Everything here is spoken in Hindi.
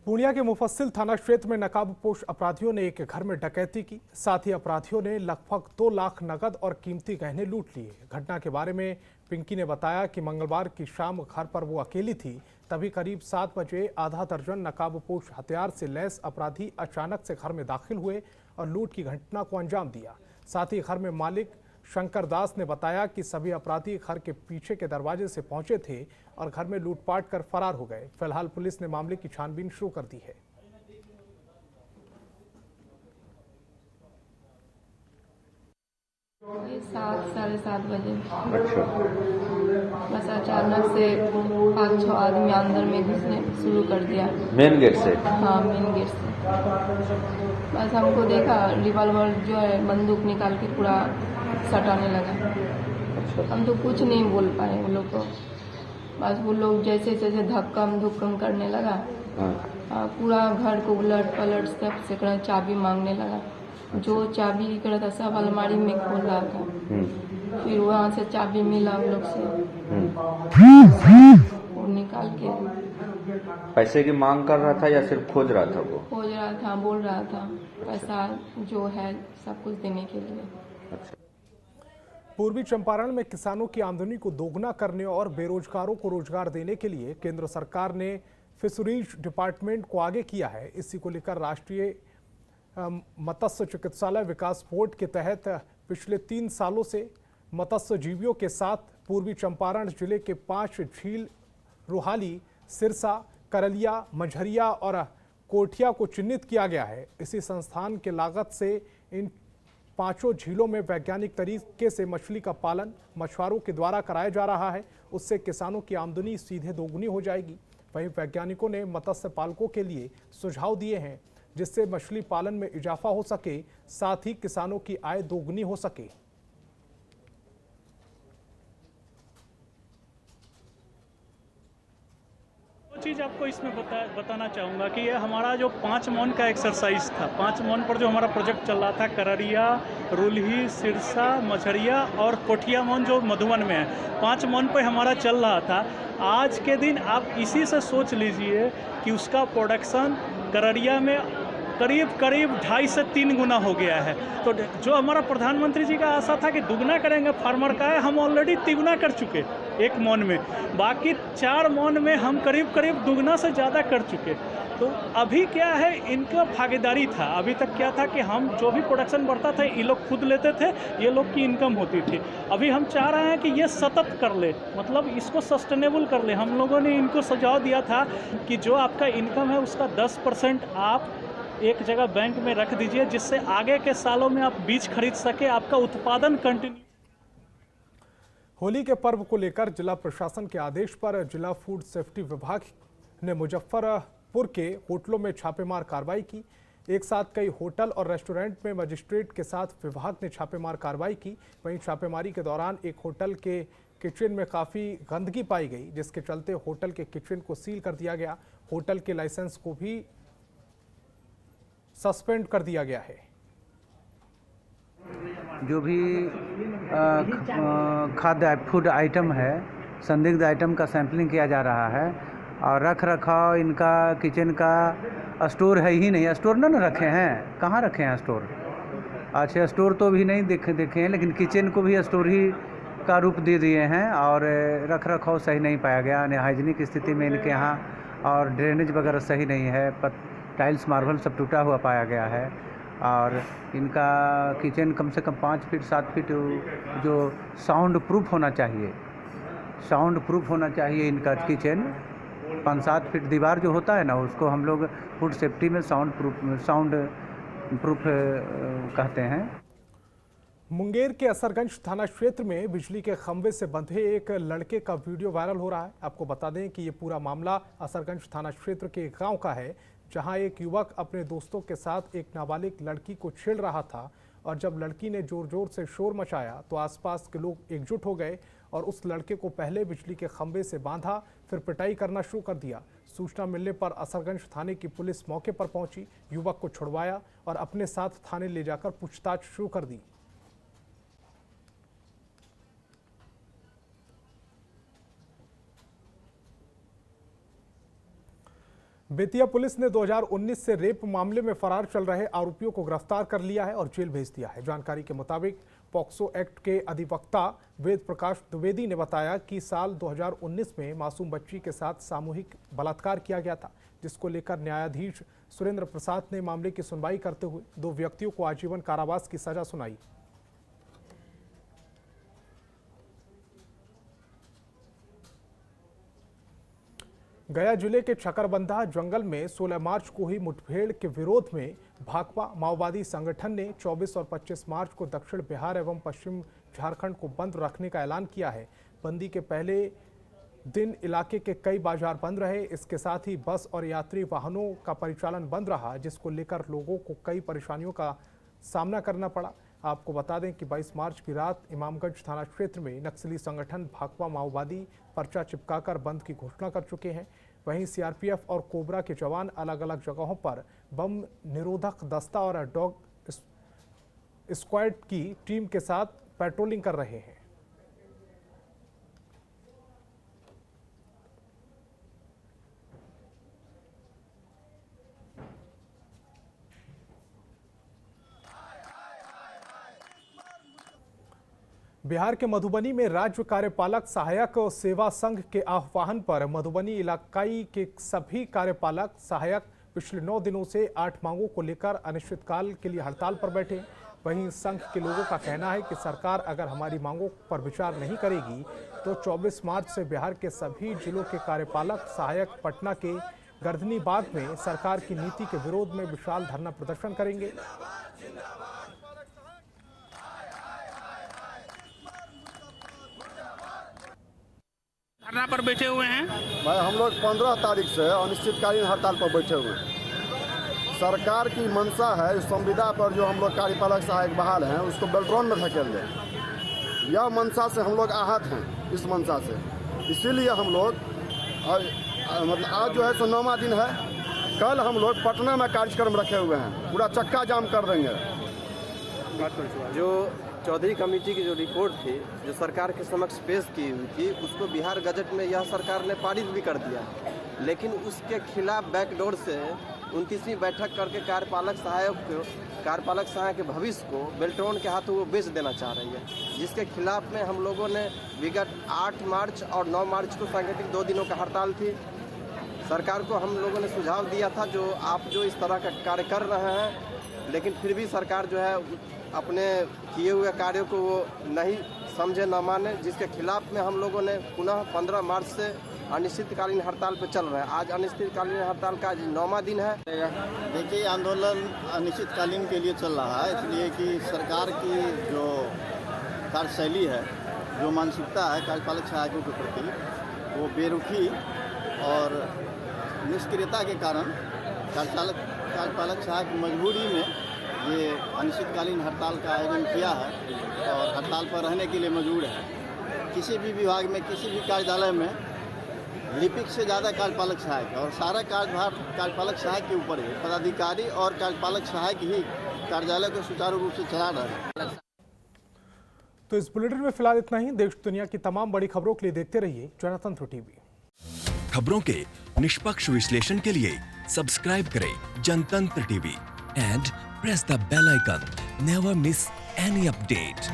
पूर्णिया के मुफस्सिल थाना क्षेत्र में नकाबपोश अपराधियों ने एक घर में डकैती की। साथ ही अपराधियों ने लगभग 2 लाख नकद और कीमती गहने लूट लिए। घटना के बारे में पिंकी ने बताया कि मंगलवार की शाम घर पर वो अकेली थी। तभी करीब 7 बजे आधा दर्जन नकाबपोश हथियार से लैस अपराधी अचानक से घर में दाखिल हुए और लूट की घटना को अंजाम दिया। साथ ही घर में मालिक शंकर दास ने बताया कि सभी अपराधी घर के पीछे के दरवाजे से पहुंचे थे और घर में लूटपाट कर फरार हो गए। फिलहाल पुलिस ने मामले की छानबीन शुरू कर दी है। ये 7-7:30 बजे अच्छा। बस अचानक से 5-6 आदमी अंदर में घुसने शुरू कर दिया। मेन गेट से? हाँ, मेन गेट से। बस हमको देखा, रिवॉल्वर जो है बंदूक निकाल के पूरा सटाने लगा। अच्छा। हम तो कुछ नहीं बोल पाए वो लोग को। बस वो लोग जैसे जैसे धक्कम धुक्कम करने लगा। पूरा घर को उलट पलट सब से चाबी मांगने लगा। जो चाबी था सब अलमारी में खोल रहा था। फिर वहाँ से चाबी मिला उन लोग से, वो निकाल के। पैसे की मांग कर रहा था या सिर्फ खोज रहा था? वो खोज रहा था, बोल रहा था पैसा जो है सब कुछ देने के लिए। अच्छा। पूर्वी चंपारण में किसानों की आमदनी को दोगुना करने और बेरोजगारों को रोजगार देने के लिए केंद्र सरकार ने फिशरीज डिपार्टमेंट को आगे किया है। इसी को लेकर राष्ट्रीय मत्स्य चिकित्सालय विकास बोर्ड के तहत पिछले 3 सालों से मत्स्य जीवियों के साथ पूर्वी चंपारण जिले के 5 झील रोहाली, सिरसा, करलिया, मझरिया और कोठिया को चिन्हित किया गया है। इसी संस्थान के लागत से इन 5 झीलों में वैज्ञानिक तरीके से मछली का पालन मछुआरों के द्वारा कराया जा रहा है। उससे किसानों की आमदनी सीधे दोगुनी हो जाएगी। वहीं वैज्ञानिकों ने मत्स्य पालकों के लिए सुझाव दिए हैं जिससे मछली पालन में इजाफा हो सके, साथ ही किसानों की आय दोगुनी हो सके। चीज़ आपको इसमें बताना चाहूँगा कि ये हमारा जो 5 मौन का एक्सरसाइज था, 5 मौन पर जो हमारा प्रोजेक्ट चल रहा था, कररिया, रुलही, सिरसा, मछरिया और कोठिया मौन जो मधुबन में है, 5 मौन पर हमारा चल रहा था। आज के दिन आप इसी से सोच लीजिए कि उसका प्रोडक्शन कररिया में करीब 2.5 से 3 गुना हो गया है। तो जो हमारा प्रधानमंत्री जी का आशा था कि दुगना करेंगे फार्मर का है, हम ऑलरेडी तिगुना कर चुके 1 मौन में। बाकी 4 मौन में हम करीब दुगना से ज़्यादा कर चुके। तो अभी क्या है, इनका भागीदारी था। अभी तक क्या था कि हम जो भी प्रोडक्शन बढ़ता था ये लोग खुद लेते थे, ये लोग की इनकम होती थी। अभी हम चाह रहे हैं कि ये सतत कर ले, मतलब इसको सस्टेनेबल कर ले। हम लोगों ने इनको सुझाव दिया था कि जो आपका इनकम है उसका 10% आप एक जगह बैंक में रख दीजिए, जिससे आगे के सालों में आप बीज खरीद सके, आपका उत्पादन कंटिन्यू। होली के पर्व को लेकर जिला प्रशासन के आदेश पर जिला फूड सेफ्टी विभाग ने मुजफ्फरपुर के होटलों में छापेमार कार्रवाई की। एक साथ कई होटल और रेस्टोरेंट में मजिस्ट्रेट के साथ विभाग ने छापेमार कार्रवाई की। वहीं छापेमारी के दौरान एक होटल के किचन में काफ़ी गंदगी पाई गई, जिसके चलते होटल के किचन को सील कर दिया गया। होटल के लाइसेंस को भी सस्पेंड कर दिया गया है। जो भी खाद्य फूड आइटम है, संदिग्ध आइटम का सैंपलिंग किया जा रहा है और रख रखाव इनका किचन का स्टोर है ही नहीं। स्टोर ना रखे हैं, कहाँ रखे हैं स्टोर? अच्छा, स्टोर तो भी नहीं देखे हैं, लेकिन किचन को भी स्टोर ही का रूप दे दिए हैं और रख रखाव सही नहीं पाया गया। हाइजीनिक स्थिति में इनके यहाँ और ड्रेनेज वगैरह सही नहीं है। टाइल्स मार्बल सब टूटा हुआ पाया गया है और इनका किचन कम से कम 5 फीट 7 फीट जो साउंड प्रूफ होना चाहिए, इनका किचन 5-7 फीट दीवार जो होता है ना, उसको हम लोग फूड सेफ्टी में साउंड प्रूफ कहते हैं। मुंगेर के असरगंज थाना क्षेत्र में बिजली के खंभे से बंधे एक लड़के का वीडियो वायरल हो रहा है। आपको बता दें कि ये पूरा मामला असरगंज थाना क्षेत्र के एक गांव का है, जहां एक युवक अपने दोस्तों के साथ एक नाबालिग लड़की को छेड़ रहा था और जब लड़की ने जोर जोर से शोर मचाया तो आसपास के लोग एकजुट हो गए और उस लड़के को पहले बिजली के खंभे से बांधा, फिर पिटाई करना शुरू कर दिया। सूचना मिलने पर असरगंज थाने की पुलिस मौके पर पहुंची, युवक को छुड़वाया और अपने साथ थाने ले जाकर पूछताछ शुरू कर दी। बेतिया पुलिस ने 2019 से रेप मामले में फरार चल रहे आरोपियों को गिरफ्तार कर लिया है और जेल भेज दिया है। जानकारी के मुताबिक पॉक्सो एक्ट के अधिवक्ता वेद प्रकाश द्विवेदी ने बताया कि साल 2019 में मासूम बच्ची के साथ सामूहिक बलात्कार किया गया था, जिसको लेकर न्यायाधीश सुरेंद्र प्रसाद ने मामले की सुनवाई करते हुए 2 व्यक्तियों को आजीवन कारावास की सजा सुनाई। गया जिले के छकरबंधा जंगल में 16 मार्च को हुई मुठभेड़ के विरोध में भाकपा माओवादी संगठन ने 24 और 25 मार्च को दक्षिण बिहार एवं पश्चिम झारखंड को बंद रखने का ऐलान किया है। बंदी के पहले दिन इलाके के कई बाजार बंद रहे। इसके साथ ही बस और यात्री वाहनों का परिचालन बंद रहा, जिसको लेकर लोगों को कई परेशानियों का सामना करना पड़ा। आपको बता दें कि 22 मार्च की रात इमामगंज थाना क्षेत्र में नक्सली संगठन भाकपा माओवादी पर्चा चिपकाकर बंद की घोषणा कर चुके हैं। वहीं सीआरपीएफ और कोबरा के जवान अलग अलग जगहों पर बम निरोधक दस्ता और डॉग स्क्वाड की टीम के साथ पेट्रोलिंग कर रहे हैं। बिहार के मधुबनी में राज्य कार्यपालक सहायक सेवा संघ के आह्वान पर मधुबनी इलाकाई के सभी कार्यपालक सहायक पिछले 9 दिनों से 8 मांगों को लेकर अनिश्चितकाल के लिए हड़ताल पर बैठे। वहीं संघ के लोगों का कहना है कि सरकार अगर हमारी मांगों पर विचार नहीं करेगी तो 24 मार्च से बिहार के सभी जिलों के कार्यपालक सहायक पटना के गर्दनी बाग में सरकार की नीति के विरोध में विशाल धरना प्रदर्शन करेंगे। धरना पर बैठे हुए हैं भाई, हम लोग 15 तारीख से अनिश्चितकालीन हड़ताल पर बैठे हुए हैं। सरकार की मंशा है इस संविदा पर जो हम लोग कार्यपालक सहायक बहाल हैं उसको बेल्ट्रॉन में धकेल दें। यह मंशा से हम लोग आहत हैं, इस मंशा से। इसीलिए हम लोग मतलब आज जो है सो 9वां दिन है। कल हम लोग पटना में कार्यक्रम रखे हुए हैं, पूरा चक्का जाम कर देंगे। जो चौधरी कमेटी की जो रिपोर्ट थी जो सरकार के समक्ष पेश की हुई थी उसको बिहार गजट में यह सरकार ने पारित भी कर दिया, लेकिन उसके खिलाफ बैकडोर से 29वीं बैठक करके कार्यपालक सहायक के भविष्य को बेल्ट्रॉन के हाथों वो बेच देना चाह रही है, जिसके खिलाफ में हम लोगों ने विगत 8 मार्च और 9 मार्च को सांकेतिक 2 दिनों का हड़ताल थी। सरकार को हम लोगों ने सुझाव दिया था जो आप जो इस तरह का कार्य कर रहे हैं, लेकिन फिर भी सरकार जो है अपने किए हुए कार्यों को वो नहीं समझे न माने, जिसके खिलाफ में हम लोगों ने पुनः 15 मार्च से अनिश्चितकालीन हड़ताल पर चल रहे हैं। आज अनिश्चितकालीन हड़ताल का 9वां दिन है। देखिए, आंदोलन अनिश्चितकालीन के लिए चल रहा है, इसलिए कि सरकार की जो कार्यशैली है, जो मानसिकता है कार्यपालक सहायकों के प्रति, वो बेरुखी और निष्क्रियता के कारण कार्यपालक सहायक की मजबूरी में ये अनिश्चितकालीन हड़ताल का आयोजन किया है और हड़ताल पर रहने के लिए मजबूर है। किसी भी विभाग में, किसी भी कार्यालय में लिपिक से ज़्यादा कार्यपालक सहायक है और सारा कार्यभार कार्यपालक सहायक के ऊपर है। पदाधिकारी और कार्यपालक सहायक ही कार्यालय को सुचारू रूप से चला रहे हैं। तो इस बुलेटिन में फिलहाल इतना ही। देश दुनिया की तमाम बड़ी खबरों के लिए देखते रहिए जनतंत्र टीवी। खबरों के निष्पक्ष विश्लेषण के लिए सब्सक्राइब करें जनतंत्र TV and press the bell icon. Never miss any update.